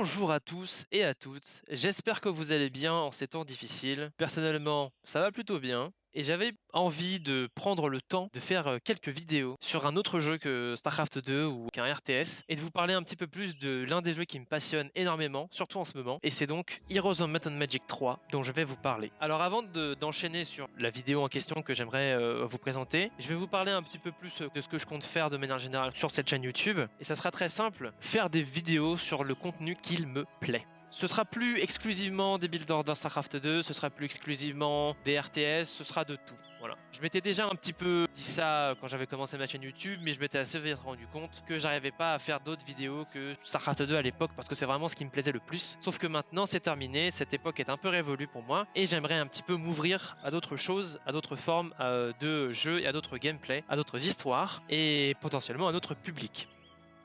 Bonjour à tous et à toutes, j'espère que vous allez bien en ces temps difficiles. Personnellement, ça va plutôt bien et j'avais envie de prendre le temps de faire quelques vidéos sur un autre jeu que StarCraft 2 ou qu'un RTS et de vous parler un petit peu plus de l'un des jeux qui me passionne énormément, surtout en ce moment, et c'est donc Heroes of Might and Magic 3 dont je vais vous parler. Alors avant d'enchaîner sur la vidéo en question que j'aimerais vous présenter, je vais vous parler un petit peu plus de ce que je compte faire de manière générale sur cette chaîne YouTube, et ça sera très simple, faire des vidéos sur le contenu qu'il me plaît. Ce sera plus exclusivement des builders dans StarCraft 2, ce sera plus exclusivement des RTS, ce sera de tout. Voilà. Je m'étais déjà un petit peu dit ça quand j'avais commencé ma chaîne YouTube, mais je m'étais assez vite rendu compte que j'arrivais pas à faire d'autres vidéos que StarCraft 2 à l'époque parce que c'est vraiment ce qui me plaisait le plus. Sauf que maintenant c'est terminé, cette époque est un peu révolue pour moi et j'aimerais un petit peu m'ouvrir à d'autres choses, à d'autres formes de jeux et à d'autres gameplays, à d'autres histoires et potentiellement à notre public.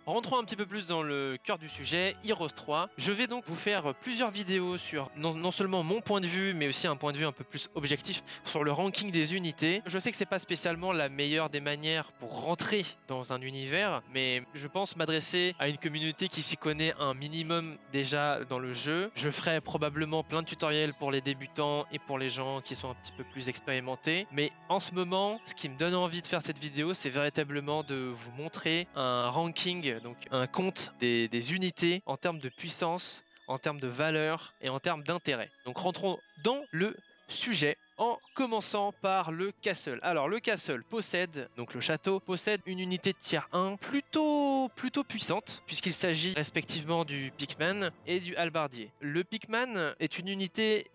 Rentrons un petit peu plus dans le cœur du sujet, Heroes 3. Je vais donc vous faire plusieurs vidéos sur non seulement mon point de vue, mais aussi un point de vue un peu plus objectif sur le ranking des unités. Je sais que c'est pas spécialement la meilleure des manières pour rentrer dans un univers, mais je pense m'adresser à une communauté qui s'y connaît un minimum déjà dans le jeu. Je ferai probablement plein de tutoriels pour les débutants et pour les gens qui sont un petit peu plus expérimentés. Mais en ce moment, ce qui me donne envie de faire cette vidéo, c'est véritablement de vous montrer un ranking, donc un compte des unités en termes de puissance, en termes de valeur et en termes d'intérêt. Donc rentrons dans le sujet en commençant par le castle. Alors le castle possède, donc le château, possède une unité de tier 1 plutôt puissante, puisqu'il s'agit respectivement du Pickman et du Halbardier. Le Pickman est une unité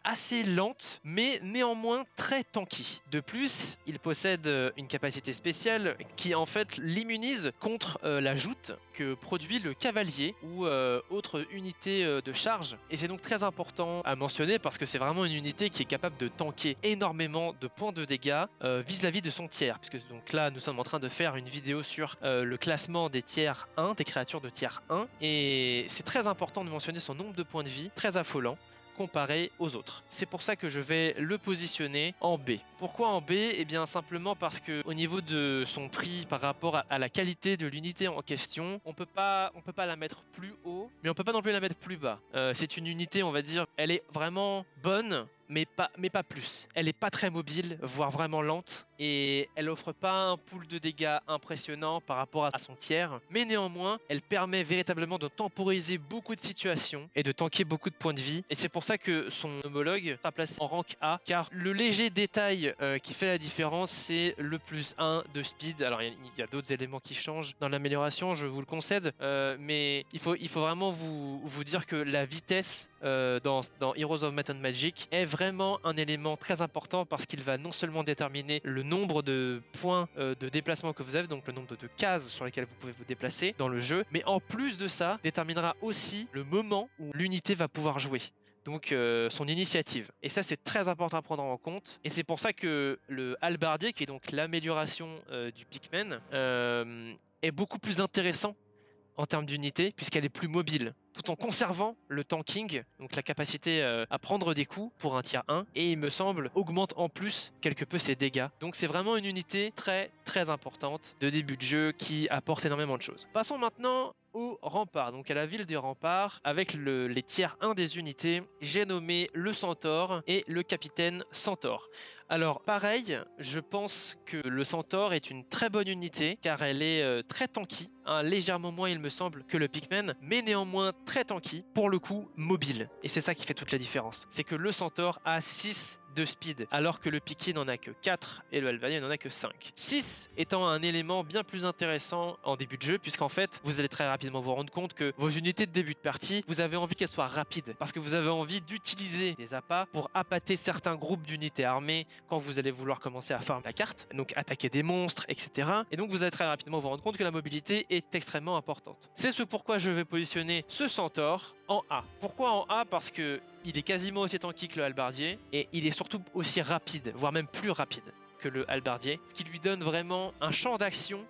assez lente, mais néanmoins très tanky. De plus, il possède une capacité spéciale qui en fait l'immunise contre la joute que produit le cavalier ou autre unité de charge. Et c'est donc très important à mentionner parce que c'est vraiment une unité qui est capable de tanker énormément de points de dégâts vis-à-vis de son tiers, puisque donc là nous sommes en train de faire une vidéo sur le classement des tiers 1, des créatures de tiers 1, et c'est très important de mentionner son nombre de points de vie, très affolant comparé aux autres. C'est pour ça que je vais le positionner en B. Pourquoi en B? Eh bien simplement parce que au niveau de son prix par rapport à la qualité de l'unité en question, on peut pas la mettre plus haut, mais on peut pas non plus la mettre plus bas. C'est une unité, on va dire, elle est vraiment bonne, mais pas plus. Elle est pas très mobile, voire vraiment lente, et elle offre pas un pool de dégâts impressionnant par rapport à son tiers, mais néanmoins, elle permet véritablement de temporiser beaucoup de situations et de tanker beaucoup de points de vie, et c'est pour ça que son homologue sera placé en rank A, car le léger détail qui fait la différence, c'est le plus 1 de speed. Alors il y a d'autres éléments qui changent dans l'amélioration, je vous le concède, mais il faut vraiment vous dire que la vitesse dans Heroes of Might and Magic est vraiment un élément très important parce qu'il va non seulement déterminer le nombre de points de déplacement que vous avez, donc le nombre de cases sur lesquelles vous pouvez vous déplacer dans le jeu, mais en plus de ça, déterminera aussi le moment où l'unité va pouvoir jouer. Donc son initiative. Et ça c'est très important à prendre en compte. Et c'est pour ça que le Halbardier, qui est donc l'amélioration du Pickman, est beaucoup plus intéressant en termes d'unité, puisqu'elle est plus mobile, tout en conservant le tanking, donc la capacité à prendre des coups pour un tier 1, et il me semble augmente en plus quelque peu ses dégâts. Donc c'est vraiment une unité très importante de début de jeu qui apporte énormément de choses. Passons maintenant au rempart, donc à la ville des remparts, avec les tiers 1 des unités. J'ai nommé le Centaure et le Capitaine Centaure. Alors pareil, je pense que le Centaure est une très bonne unité, car elle est très tanky, légèrement moins il me semble que le Pickman, mais néanmoins très tanky, pour le coup mobile. Et c'est ça qui fait toute la différence. C'est que le Centaure a 6 de speed, alors que le Picky n'en a que 4 et le Halbardier n'en a que 5. 6 étant un élément bien plus intéressant en début de jeu, puisqu'en fait, vous allez très rapidement vous rendre compte que vos unités de début de partie, vous avez envie qu'elles soient rapides, parce que vous avez envie d'utiliser des appâts pour appâter certains groupes d'unités armées quand vous allez vouloir commencer à farmer la carte, donc attaquer des monstres, etc. Et donc vous allez très rapidement vous rendre compte que la mobilité est extrêmement importante. C'est ce pourquoi je vais positionner ce Centaure en A. Pourquoi en A? Parce que il est quasiment aussi tanky que le Halbardier, et il est surtout aussi rapide, voire même plus rapide que le Halbardier, ce qui lui donne vraiment un champ d'action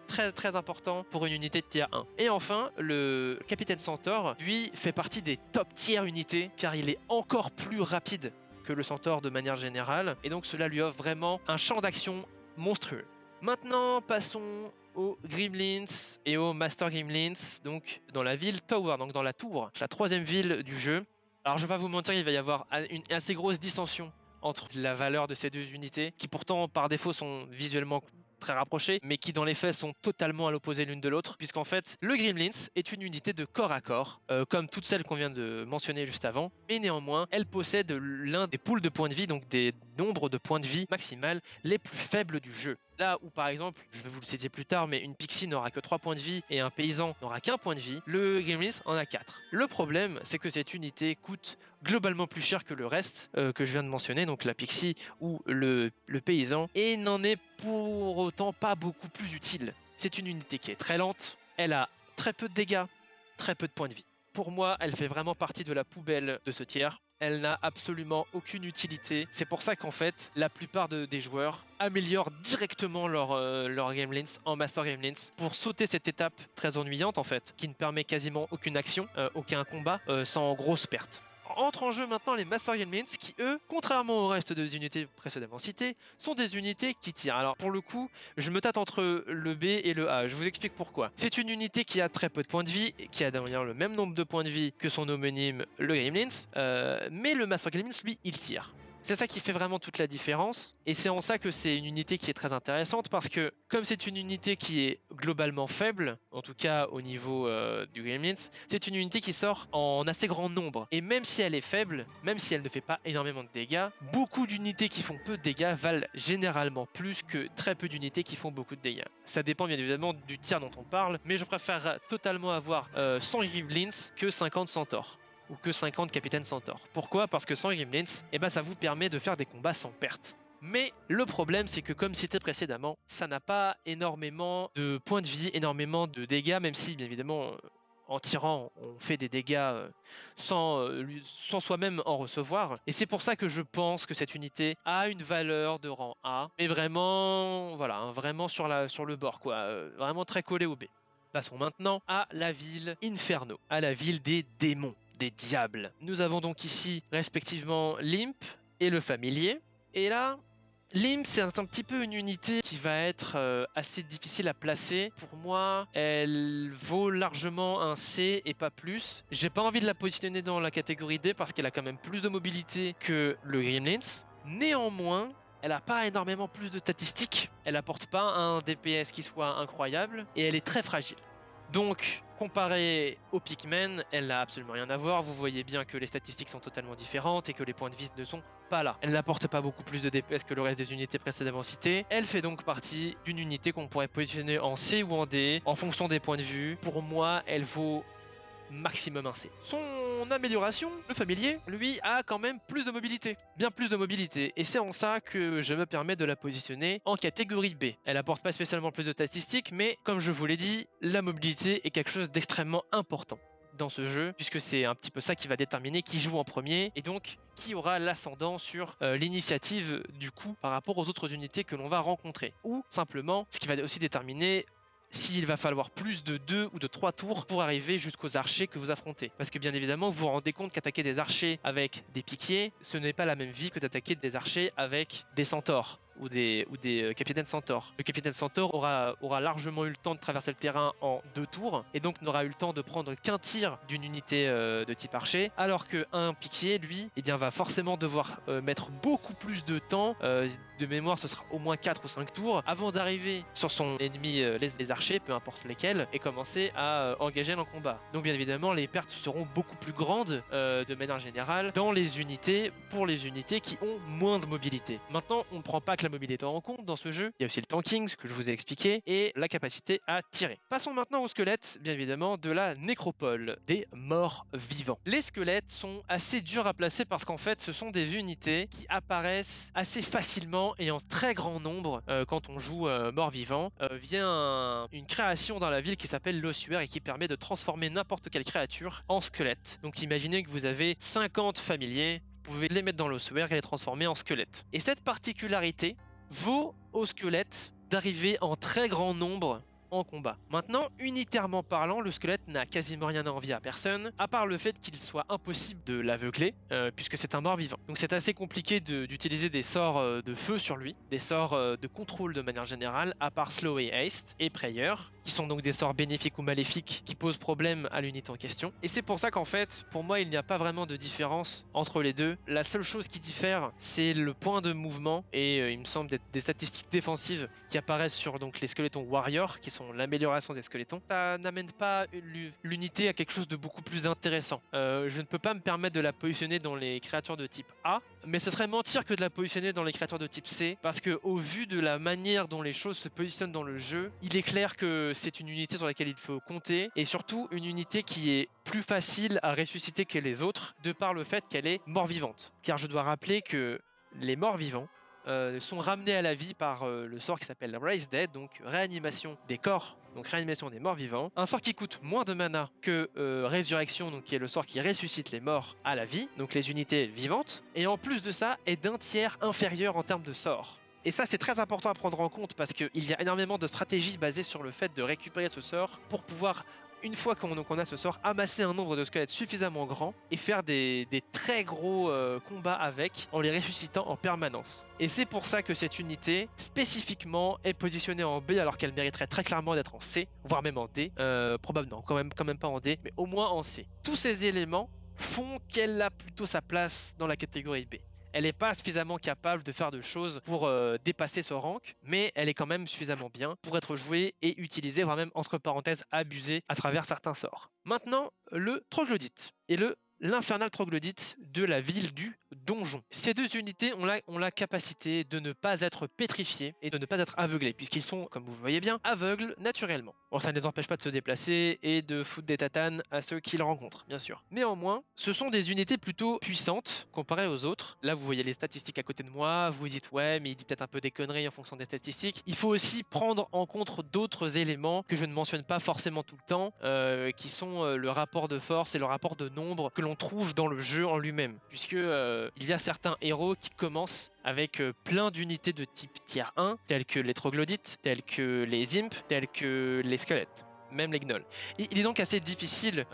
très important pour une unité de tier 1. Et enfin, le Capitaine Centaure, lui, fait partie des top tier unités, car il est encore plus rapide que le Centaure de manière générale, et donc cela lui offre vraiment un champ d'action monstrueux. Maintenant, passons aux Gremlins et aux Master Gremlins, donc dans la ville Tower, donc dans la tour, la 3e ville du jeu. Alors je vais pas vous mentir, il va y avoir une assez grosse dissension entre la valeur de ces deux unités, qui pourtant par défaut sont visuellement très rapprochées, mais qui dans les faits sont totalement à l'opposé l'une de l'autre, puisqu'en fait le Gremlins est une unité de corps à corps, comme toutes celles qu'on vient de mentionner juste avant, mais néanmoins elle possède l'un des pools de points de vie, donc des nombres de points de vie maximales les plus faibles du jeu. Là où par exemple, je vais vous le citer plus tard, mais une Pixie n'aura que 3 points de vie et un paysan n'aura qu'un point de vie, le Gremlins en a 4. Le problème, c'est que cette unité coûte globalement plus cher que le reste que je viens de mentionner, donc la Pixie ou le paysan, et n'en est pour autant pas beaucoup plus utile. C'est une unité qui est très lente, elle a très peu de dégâts, très peu de points de vie. Pour moi, elle fait vraiment partie de la poubelle de ce tiers. Elle n'a absolument aucune utilité. C'est pour ça qu'en fait, la plupart des joueurs améliorent directement leur Gremlins en Master Gremlins pour sauter cette étape très ennuyante en fait, qui ne permet quasiment aucune action, aucun combat, sans grosse perte. Entrent en jeu maintenant les Master Gremlins qui, eux, contrairement au reste des unités précédemment citées, sont des unités qui tirent. Alors pour le coup, je me tâte entre le B et le A. Je vous explique pourquoi. C'est une unité qui a très peu de points de vie, qui a d'ailleurs le même nombre de points de vie que son homonyme, le Gremlins, mais le Master Gremlins, lui, il tire. C'est ça qui fait vraiment toute la différence, et c'est en ça que c'est une unité qui est très intéressante, parce que comme c'est une unité qui est globalement faible, en tout cas au niveau du Gremlins, c'est une unité qui sort en assez grand nombre, et même si elle est faible, même si elle ne fait pas énormément de dégâts, beaucoup d'unités qui font peu de dégâts valent généralement plus que très peu d'unités qui font beaucoup de dégâts. Ça dépend bien évidemment du tiers dont on parle, mais je préfère totalement avoir 100 Gremlins que 50 centaures ou que 50 capitaines centaures. Pourquoi? Parce que 100 Gremlins, ça vous permet de faire des combats sans perte. Mais le problème, c'est que comme cité précédemment, ça n'a pas énormément de points de vie, énormément de dégâts, même si bien évidemment en tirant on fait des dégâts sans soi-même en recevoir. Et c'est pour ça que je pense que cette unité a une valeur de rang A, mais vraiment, voilà, vraiment sur le bord, quoi, vraiment très collé au B. Passons maintenant à la ville Inferno, à la ville des démons, des diables. Nous avons donc ici respectivement l'Imp et le Familier. Et là, l'Imp, c'est un petit peu une unité qui va être assez difficile à placer. Pour moi, elle vaut largement un C et pas plus. J'ai pas envie de la positionner dans la catégorie D parce qu'elle a quand même plus de mobilité que le Gremlins. Néanmoins, elle n'a pas énormément plus de statistiques, elle apporte pas un DPS qui soit incroyable, et elle est très fragile. Donc, comparée au Pikmin, elle n'a absolument rien à voir. Vous voyez bien que les statistiques sont totalement différentes et que les points de vie ne sont pas là. Elle n'apporte pas beaucoup plus de DPS que le reste des unités précédemment citées. Elle fait donc partie d'une unité qu'on pourrait positionner en C ou en D, en fonction des points de vue. Pour moi, elle vaut maximum un C. Son amélioration, le Familier, lui, a quand même plus de mobilité, bien plus de mobilité, et c'est en ça que je me permets de la positionner en catégorie B. Elle apporte pas spécialement plus de statistiques, mais comme je vous l'ai dit, la mobilité est quelque chose d'extrêmement important dans ce jeu, puisque c'est un petit peu ça qui va déterminer qui joue en premier, et donc qui aura l'ascendant sur l'initiative du coup par rapport aux autres unités que l'on va rencontrer, ou simplement ce qui va aussi déterminer s'il va falloir plus de 2 ou de 3 tours pour arriver jusqu'aux archers que vous affrontez. Parce que bien évidemment, vous vous rendez compte qu'attaquer des archers avec des piquiers, ce n'est pas la même vie que d'attaquer des archers avec des centaures ou des capitaines centaures. Le capitaine centaure aura largement eu le temps de traverser le terrain en 2 tours, et donc n'aura eu le temps de prendre qu'un tir d'une unité de type archer, alors qu'un piquier, lui, va forcément devoir mettre beaucoup plus de temps, de mémoire ce sera au moins 4 ou 5 tours, avant d'arriver sur son ennemi, les archers, peu importe lesquels, et commencer à engager le combat. Donc bien évidemment, les pertes seront beaucoup plus grandes de manière générale dans les unités, pour les unités qui ont moins de mobilité. Maintenant, on ne prend pas que la mobilité en compte dans ce jeu, il y a aussi le tanking, ce que je vous ai expliqué, et la capacité à tirer. Passons maintenant aux squelettes, bien évidemment, de la nécropole, des morts vivants. Les squelettes sont assez durs à placer parce qu'en fait, ce sont des unités qui apparaissent assez facilement et en très grand nombre quand on joue mort-vivant, via une création dans la ville qui s'appelle l'ossuaire et qui permet de transformer n'importe quelle créature en squelette. Donc imaginez que vous avez 50 familiers, vous pouvez les mettre dans l'ossuaire et les transformer en squelettes. Et cette particularité vaut aux squelettes d'arriver en très grand nombre en combat. Maintenant, unitairement parlant, le squelette n'a quasiment rien à envier à personne, à part le fait qu'il soit impossible de l'aveugler, puisque c'est un mort-vivant. Donc c'est assez compliqué d'utiliser des sorts de feu sur lui, des sorts de contrôle de manière générale, à part Slow et Haste et Prayer, qui sont donc des sorts bénéfiques ou maléfiques qui posent problème à l'unité en question. Et c'est pour ça qu'en fait, pour moi, il n'y a pas vraiment de différence entre les deux. La seule chose qui diffère, c'est le point de mouvement et il me semble des statistiques défensives qui apparaissent sur donc les squelettons warrior, qui sont l'amélioration des squelettons. Ça n'amène pas l'unité à quelque chose de beaucoup plus intéressant. Je ne peux pas me permettre de la positionner dans les créatures de type A, mais ce serait mentir que de la positionner dans les créatures de type C, parce que au vu de la manière dont les choses se positionnent dans le jeu, il est clair que c'est une unité sur laquelle il faut compter, et surtout une unité qui est plus facile à ressusciter que les autres, de par le fait qu'elle est mort-vivante. Car je dois rappeler que les morts-vivants sont ramenés à la vie par le sort qui s'appelle Raise Dead, donc réanimation des corps, donc réanimation des morts vivants. Un sort qui coûte moins de mana que Résurrection, donc qui est le sort qui ressuscite les morts à la vie, donc les unités vivantes, et en plus de ça est d'un tiers inférieur en termes de sort. Et ça, c'est très important à prendre en compte parce qu'il y a énormément de stratégies basées sur le fait de récupérer ce sort pour pouvoir, une fois qu'on a ce sort, amasser un nombre de squelettes suffisamment grand et faire des très gros combats avec en les ressuscitant en permanence. Et c'est pour ça que cette unité, spécifiquement, est positionnée en B alors qu'elle mériterait très clairement d'être en C, voire même en D. Probablement, quand même pas en D, mais au moins en C. Tous ces éléments font qu'elle a plutôt sa place dans la catégorie B. Elle n'est pas suffisamment capable de faire de choses pour dépasser ce rank, mais elle est quand même suffisamment bien pour être jouée et utilisée, voire même entre parenthèses abusée à travers certains sorts. Maintenant, le troglodyte et l'infernal troglodyte de la ville du donjon. Ces deux unités ont la capacité de ne pas être pétrifiées et de ne pas être aveuglées, puisqu'ils sont, comme vous voyez bien, aveugles naturellement. Bon, ça ne les empêche pas de se déplacer et de foutre des tatanes à ceux qu'ils rencontrent, bien sûr. Néanmoins, ce sont des unités plutôt puissantes comparées aux autres. Là, vous voyez les statistiques à côté de moi, vous vous dites ouais, mais il dit peut-être un peu des conneries en fonction des statistiques. Il faut aussi prendre en compte d'autres éléments que je ne mentionne pas forcément tout le temps, qui sont le rapport de force et le rapport de nombre que l'on trouve dans le jeu en lui-même, puisque il y a certains héros qui commencent avec plein d'unités de type tier 1, tels que les troglodytes, tels que les imps, tels que les squelettes, même les gnolls. Il est donc assez difficile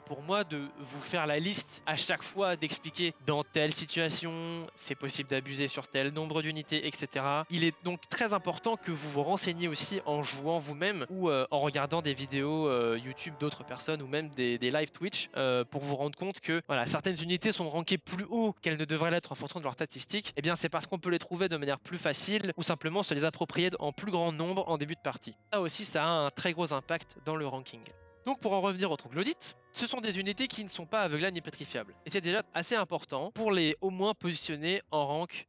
pour moi de vous faire la liste à chaque fois, d'expliquer dans telle situation, c'est possible d'abuser sur tel nombre d'unités, etc. Il est donc très important que vous vous renseigniez aussi en jouant vous-même ou en regardant des vidéos YouTube d'autres personnes ou même des live Twitch pour vous rendre compte que voilà, certaines unités sont rankées plus haut qu'elles ne devraient l'être en fonction de leurs statistiques. Et bien c'est parce qu'on peut les trouver de manière plus facile ou simplement se les approprier en plus grand nombre en début de partie. Ça aussi, ça a un très gros impact dans le ranking. Donc pour en revenir au troglodyte, ce sont des unités qui ne sont pas aveuglables ni pétrifiables. Et c'est déjà assez important pour les au moins positionner en rank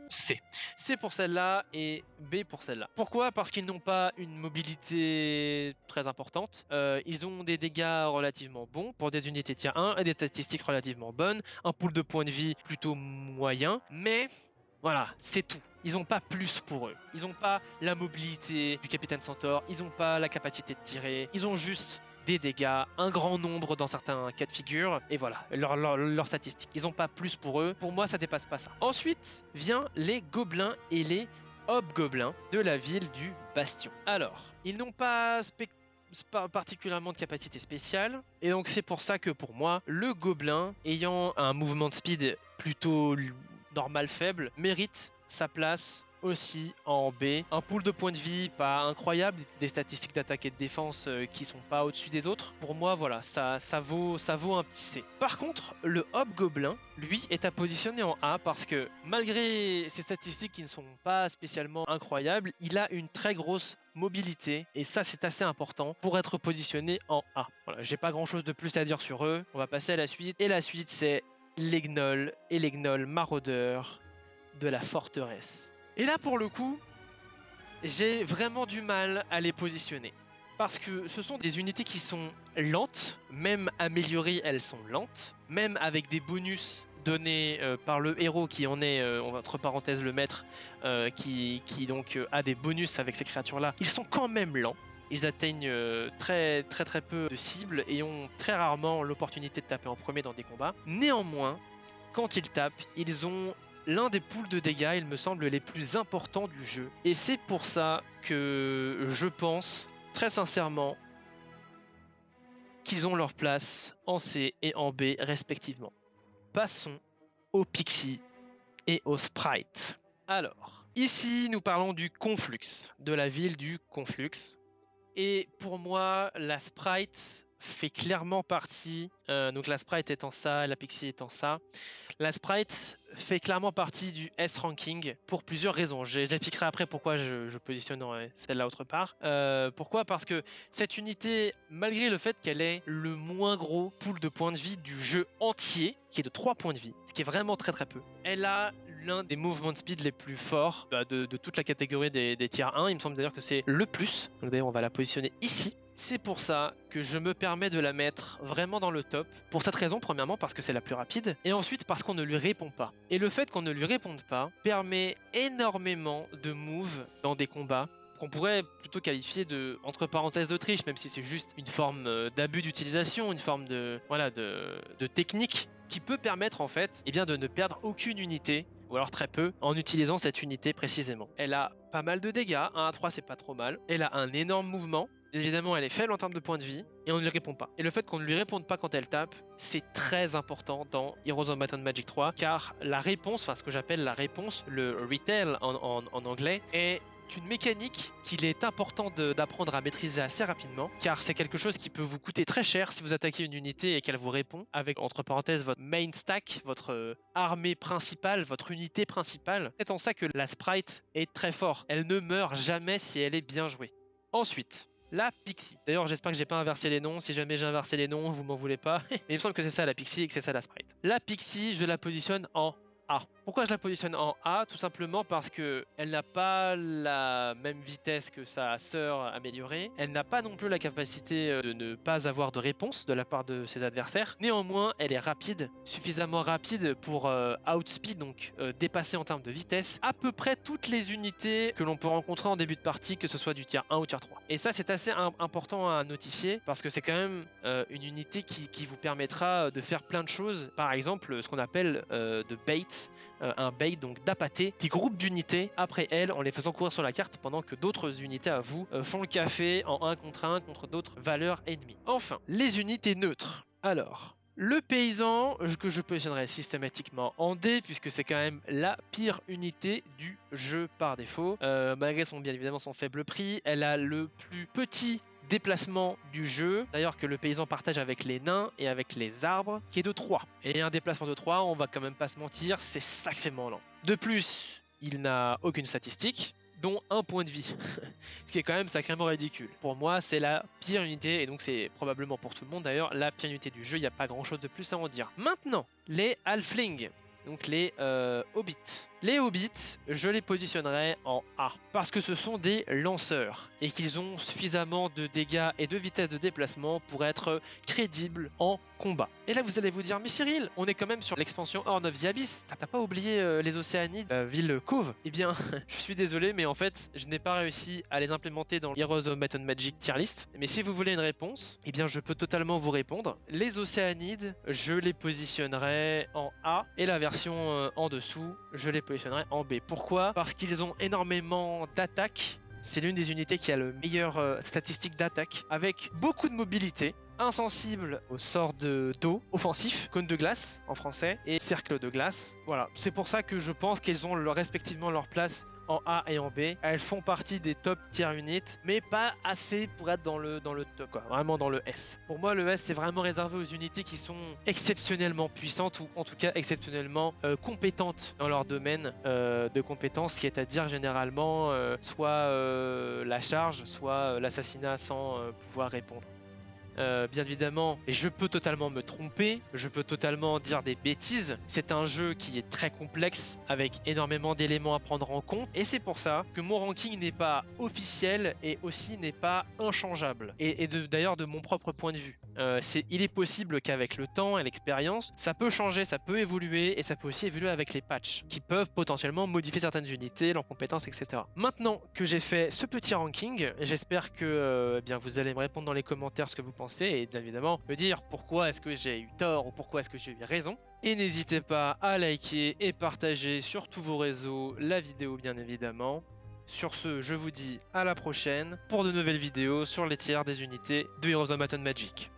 C. C pour celle-là et B pour celle-là. Pourquoi? Parce qu'ils n'ont pas une mobilité très importante. Ils ont des dégâts relativement bons pour des unités tier 1 et des statistiques relativement bonnes. Un pool de points de vie plutôt moyen. Mais voilà, c'est tout. Ils n'ont pas plus pour eux. Ils n'ont pas la mobilité du Capitaine Centaure. Ils n'ont pas la capacité de tirer. Ils ont juste des dégâts, un grand nombre dans certains cas de figure, et voilà, leurs statistiques. Ils n'ont pas plus pour eux. Pour moi, ça dépasse pas ça. Ensuite, vient les gobelins et les hobgoblins de la ville du Bastion. Alors, ils n'ont pas particulièrement de capacité spéciale, et donc c'est pour ça que pour moi, le gobelin, ayant un mouvement de speed plutôt normal faible, mérite sa place aussi en B. Un pool de points de vie pas incroyable, des statistiques d'attaque et de défense qui sont pas au-dessus des autres. Pour moi, voilà, ça vaut un petit C. Par contre, le hobgoblin, lui, est à positionner en A parce que malgré ses statistiques qui ne sont pas spécialement incroyables, il a une très grosse mobilité et ça c'est assez important pour être positionné en A. Voilà, j'ai pas grand chose de plus à dire sur eux. On va passer à la suite et la suite c'est les gnolls et les gnolls maraudeurs de la forteresse. Et là pour le coup, j'ai vraiment du mal à les positionner. Parce que ce sont des unités qui sont lentes, même améliorées elles sont lentes, même avec des bonus donnés par le héros qui en est, entre parenthèses le maître, qui donc a des bonus avec ces créatures là, ils sont quand même lents. Ils atteignent très peu de cibles et ont très rarement l'opportunité de taper en premier dans des combats. Néanmoins, quand ils tapent, ils ont l'un des pools de dégâts, il me semble, les plus importants du jeu. Et c'est pour ça que je pense très sincèrement qu'ils ont leur place en C et en B respectivement. Passons aux Pixies et aux Sprites. Alors, ici nous parlons du Conflux, de la ville du Conflux. Et pour moi, la Sprite fait clairement partie, donc la Sprite étant ça, la Pixie étant ça, la Sprite fait clairement partie du S-ranking pour plusieurs raisons. J'expliquerai après pourquoi je positionne celle-là autre part. Pourquoi? Parce que cette unité, malgré le fait qu'elle ait le moins gros pool de points de vie du jeu entier, qui est de 3 points de vie, ce qui est vraiment très très peu, elle a l'un des movement speed les plus forts de toute la catégorie des tiers 1. Il me semble d'ailleurs que c'est le plus. Donc d'ailleurs on va la positionner ici. C'est pour ça que je me permets de la mettre vraiment dans le top. Pour cette raison, premièrement parce que c'est la plus rapide, et ensuite parce qu'on ne lui répond pas. Et le fait qu'on ne lui réponde pas permet énormément de moves dans des combats qu'on pourrait plutôt qualifier de, entre parenthèses, de triche, même si c'est juste une forme d'abus d'utilisation, une forme de, voilà, de technique qui peut permettre en fait de ne perdre aucune unité, ou alors très peu, en utilisant cette unité précisément. Elle a pas mal de dégâts, 1 à 3 c'est pas trop mal, elle a un énorme mouvement, évidemment elle est faible en termes de points de vie, et on ne lui répond pas. Et le fait qu'on ne lui réponde pas quand elle tape, c'est très important dans Heroes of Might and Magic 3, car la réponse, enfin ce que j'appelle la réponse, le retail en anglais, est une mécanique qu'il est important d'apprendre à maîtriser assez rapidement, car c'est quelque chose qui peut vous coûter très cher si vous attaquez une unité et qu'elle vous répond, avec entre parenthèses votre main stack, votre armée principale, votre unité principale. C'est en ça que la Sprite est très forte. Elle ne meurt jamais si elle est bien jouée. Ensuite, la Pixie. D'ailleurs, j'espère que j'ai pas inversé les noms. Si jamais j'ai inversé les noms, vous m'en voulez pas. Mais il me semble que c'est ça la Pixie et que c'est ça la Sprite. La Pixie, je la positionne en A. Pourquoi je la positionne en A? Tout simplement parce que elle n'a pas la même vitesse que sa sœur améliorée. Elle n'a pas non plus la capacité de ne pas avoir de réponse de la part de ses adversaires. Néanmoins, elle est rapide, suffisamment rapide pour outspeed, donc dépasser en termes de vitesse, à peu près toutes les unités que l'on peut rencontrer en début de partie, que ce soit du tiers 1 ou tiers 3. Et ça, c'est assez important à notifier parce que c'est quand même une unité qui vous permettra de faire plein de choses. Par exemple, ce qu'on appelle de bait. Un bait, donc d'appâter des groupes d'unités après elle en les faisant courir sur la carte pendant que d'autres unités à vous font le café en 1 contre 1 contre d'autres valeurs ennemies. Enfin, les unités neutres. Alors, le paysan que je positionnerai systématiquement en D puisque c'est quand même la pire unité du jeu par défaut. Malgré bien évidemment son faible prix, elle a le plus petit déplacement du jeu, d'ailleurs que le paysan partage avec les nains et avec les arbres, qui est de 3. Et un déplacement de 3, on va quand même pas se mentir, c'est sacrément lent. De plus, il n'a aucune statistique, dont un point de vie, ce qui est quand même sacrément ridicule. Pour moi, c'est la pire unité, et donc c'est probablement pour tout le monde d'ailleurs, la pire unité du jeu, il n'y a pas grand chose de plus à en dire. Maintenant, les halflings, donc les hobbits. Les hobbits, je les positionnerai en A, parce que ce sont des lanceurs, et qu'ils ont suffisamment de dégâts et de vitesse de déplacement pour être crédibles en combat. Et là vous allez vous dire, mais Cyril, on est quand même sur l'expansion Horn of the Abyss, t'as pas oublié les Océanides, la ville Cove? Eh bien, je suis désolé, mais en fait, je n'ai pas réussi à les implémenter dans Heroes of Might and Magic tier list, mais si vous voulez une réponse, eh bien je peux totalement vous répondre. Les Océanides, je les positionnerai en A, et la version en dessous, je les positionnerai en B. Pourquoi? Parce qu'ils ont énormément d'attaques. C'est l'une des unités qui a le meilleur statistique d'attaque, avec beaucoup de mobilité, insensible au sort d'eau, offensif, cône de glace en français, et cercle de glace. Voilà, c'est pour ça que je pense qu'elles ont respectivement leur place en A et en B. Elles font partie des top tier units, mais pas assez pour être dans le top, quoi. Vraiment dans le S. Pour moi, le S, c'est vraiment réservé aux unités qui sont exceptionnellement puissantes, ou en tout cas exceptionnellement compétentes dans leur domaine de compétences, qui est à dire généralement soit la charge, soit l'assassinat sans pouvoir répondre. Bien évidemment, et je peux totalement me tromper, je peux totalement dire des bêtises. C'est un jeu qui est très complexe, avec énormément d'éléments à prendre en compte, et c'est pour ça que mon ranking n'est pas officiel et aussi n'est pas inchangeable. Et d'ailleurs de mon propre point de vue. Il est possible qu'avec le temps et l'expérience, ça peut changer, ça peut évoluer, et ça peut aussi évoluer avec les patchs, qui peuvent potentiellement modifier certaines unités, leurs compétences, etc. Maintenant que j'ai fait ce petit ranking, j'espère que eh bien, vous allez me répondre dans les commentaires ce que vous pensez, et bien évidemment me dire pourquoi est-ce que j'ai eu tort ou pourquoi est-ce que j'ai eu raison. Et n'hésitez pas à liker et partager sur tous vos réseaux la vidéo bien évidemment. Sur ce, je vous dis à la prochaine pour de nouvelles vidéos sur les tiers des unités de Heroes of Might and Magic.